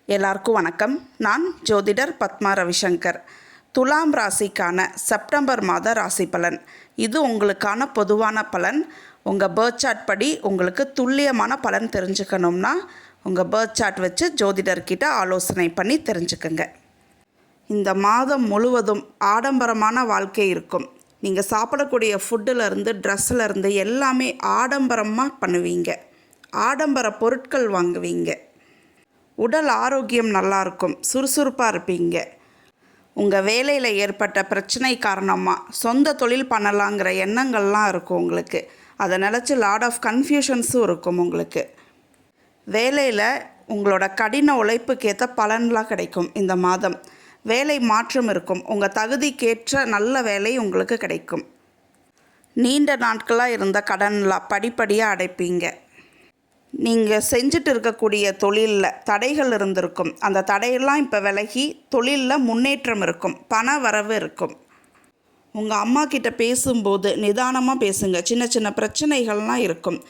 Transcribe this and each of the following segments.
எல்லாருக்கும் வணக்கம். நான் ஜோதிடர் பத்மா ரவிசங்கர். துலாம் ராசிக்கான செப்டம்பர் மாத ராசி பலன். இது உங்களுக்கான பொதுவான பலன். உங்கள் பர்த் சார்ட் படி உங்களுக்கு துல்லியமான பலன் தெரிஞ்சுக்கணும்னா உங்கள் பர்த் சார்ட் வச்சு ஜோதிடர்கிட்ட ஆலோசனை பண்ணி தெரிஞ்சுக்கங்க. இந்த மாதம் முழுவதும் ஆடம்பரமான வாழ்க்கை இருக்கும். நீங்கள் சாப்பிடக்கூடிய ஃபுட்டிலேருந்து ட்ரெஸ்ஸிலேருந்து எல்லாமே ஆடம்பரமாக பண்ணுவீங்க. ஆடம்பர பொருட்கள் வாங்குவீங்க. உடல் ஆரோக்கியம் நல்லாயிருக்கும். சுறுசுறுப்பாக இருப்பீங்க. உங்கள் வேலையில் ஏற்பட்ட பிரச்சனை காரணமாக சொந்த தொழில் பண்ணலாங்கிற எண்ணங்கள்லாம் இருக்கும் உங்களுக்கு. அதை நினச்சி லாட் ஆஃப் கன்ஃபியூஷன்ஸும் இருக்கும் உங்களுக்கு. வேலையில் உங்களோட கடின உழைப்புக்கேற்ற பலன்லாம் கிடைக்கும். இந்த மாதம் வேலை மாற்றம் இருக்கும். உங்கள் தகுதிக்கேற்ற நல்ல வேலை உங்களுக்கு கிடைக்கும். நீண்ட நாட்களாக இருந்த கடன்லாம் படிப்படியாக அடைப்பீங்க. நீங்கள் செஞ்சுட்டு இருக்கக்கூடிய தொழிலில் தடைகள் இருந்திருக்கும். அந்த தடையெல்லாம் இப்போ விலகி தொழிலில் முன்னேற்றம் இருக்கும். பண வரவு இருக்கும். உங்கள் அம்மா கிட்ட பேசும்போது நிதானமாக பேசுங்க. சின்ன சின்ன பிரச்சனைகள்லாம் இருக்கும்.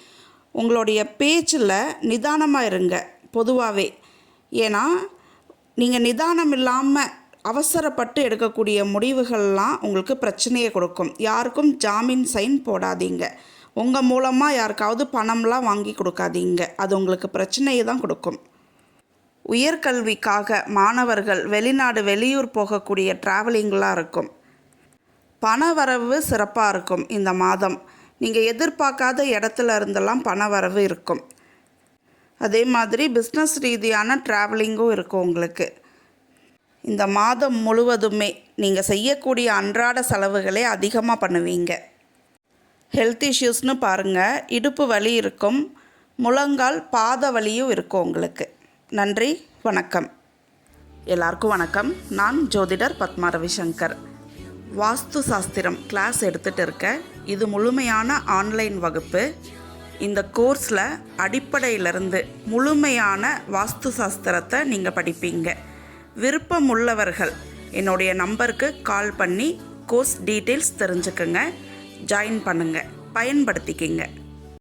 உங்களுடைய பேச்சில் நிதானமாக இருங்க பொதுவாகவே. ஏன்னா நீங்கள் நிதானம் இல்லாமல் அவசரப்பட்டு எடுக்கக்கூடிய முடிவுகள்லாம் உங்களுக்கு பிரச்சனையை கொடுக்கும். யாருக்கும் ஜாமீன் சைன் போடாதீங்க. உங்கள் மூலமாக யாருக்காவது பணம்லாம் வாங்கி கொடுக்காதீங்க. அது உங்களுக்கு பிரச்சனையை தான் கொடுக்கும். உயர்கல்விக்காக மாணவர்கள் வெளிநாடு வெளியூர் போகக்கூடிய ட்ராவலிங்லாம் இருக்கும். பண வரவு சிறப்பாக இருக்கும். இந்த மாதம் நீங்கள் எதிர்பார்க்காத இடத்துல இருந்தெல்லாம் பண வரவு இருக்கும். அதே மாதிரி பிஸ்னஸ் ரீதியான ட்ராவலிங்கும் இருக்கும் உங்களுக்கு. இந்த மாதம் முழுவதுமே நீங்கள் செய்யக்கூடிய அன்றாட செலவுகளே அதிகமாக பண்ணுவீங்க. ஹெல்த் இஷ்யூஸ்னு பாருங்கள். இடுப்பு வலி இருக்கும். முழங்கால் பாத வலியும் இருக்கும் உங்களுக்கு. நன்றி, வணக்கம். எல்லாருக்கும் வணக்கம். நான் ஜோதிடர் பத்மா ரவிசங்கர். வாஸ்து சாஸ்திரம் கிளாஸ் எடுத்துகிட்டு இருக்கேன். இது முழுமையான ஆன்லைன் வகுப்பு. இந்த கோர்ஸில் அடிப்படையிலிருந்து முழுமையான வாஸ்து சாஸ்திரத்தை நீங்கள் படிப்பீங்க. விருப்பம் உள்ளவர்கள் என்னுடைய நம்பருக்கு கால் பண்ணி கோர்ஸ் டீட்டெயில்ஸ் தெரிஞ்சுக்கங்க. ஜாயின் பண்ணுங்கள். பயன்படுத்திக்கிங்க.